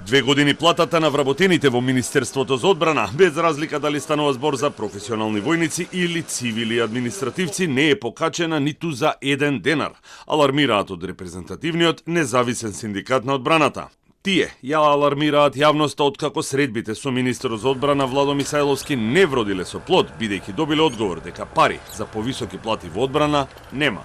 2 години платата на вработените во Министерството за одбрана, без разлика дали станува збор за професионални војници или цивили административци, не е покачена ниту за 1 денар, алармираат од репрезентативниот независен синдикат на одбраната. Тие ја алармираат јавноста откако средбите со министерот за одбрана Владо Мисајловски не вродиле со плод, бидејќи добиле одговор дека пари за повисоки плати во одбрана нема.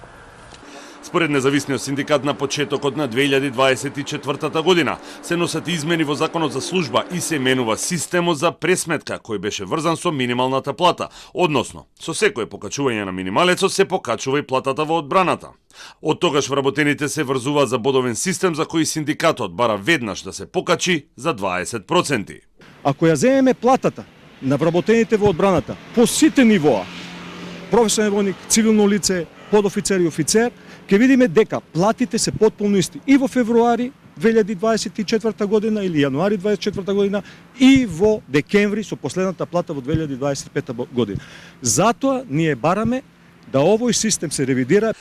Според независниот синдикат на почетокот на 2024 година се носат измени во Законот за служба и се менува системот за пресметка кој беше врзан со минималната плата, односно со секое покачување на минималецот се покачува и платата во одбраната. Од тогаш вработените се врзува за бодовен систем за кој синдикатот бара веднаш да се покачи за 20%. Ако ја земеме платата на вработените во одбраната по сите нивоа, професионален војник, цивилно лице, подофицер и офицер, ќе видиме дека платите се потполно исти и во февруари 2024 година или јануари 2024 година и во декември со последната плата во 2025 година. Затоа ние бараме да овој систем се ревидира.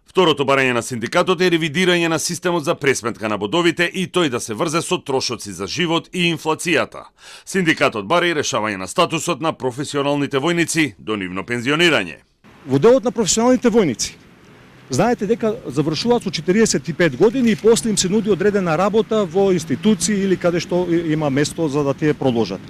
Второто барање на синдикатот е ревидирање на системот за пресметка на бодовите и тој да се врзе со трошоци за живот и инфлацијата. Синдикатот бара и решавање на статусот на професионалните војници до нивно пензионирање. Во делот на професионалните војници, знаете дека завршуваат со 45 години и после им се нуди одредена работа во институции или каде што има место за да тие продолжат.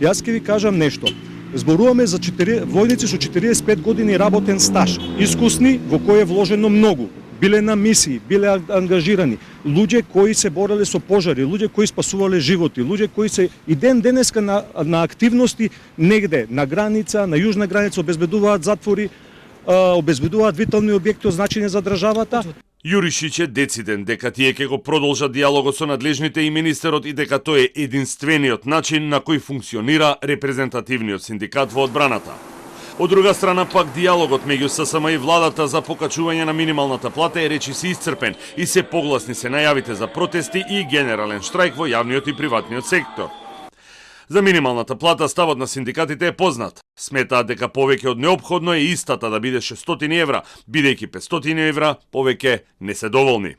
Јас ќе ви кажам нешто. Зборуваме за војници со 45 години работен стаж, искусни, во кои е вложено многу. Биле на мисии, биле ангажирани, луѓе кои се бореле со пожари, луѓе кои спасувале животи, луѓе кои се и ден денеска на активности негде на граница, на јужна граница, обезбедуваат затвори, обезбедуваат витални објекти од значење за државата. Јуришиќ е дециден дека тие ќе го продолжат диалогот со надлежните и министерот и дека тој е единствениот начин на кој функционира репрезентативниот синдикат во одбраната. Од друга страна пак диалогот меѓу ССМ и владата за покачување на минималната плата е речиси исцрпен и се погласни се најавите за протести и генерален штрајк во јавниот и приватниот сектор. За минималната плата ставот на синдикатите е познат. Сметаат дека повеќе од неопходно е истата да биде 600 евра, бидејќи 500 евра повеќе не се доволни.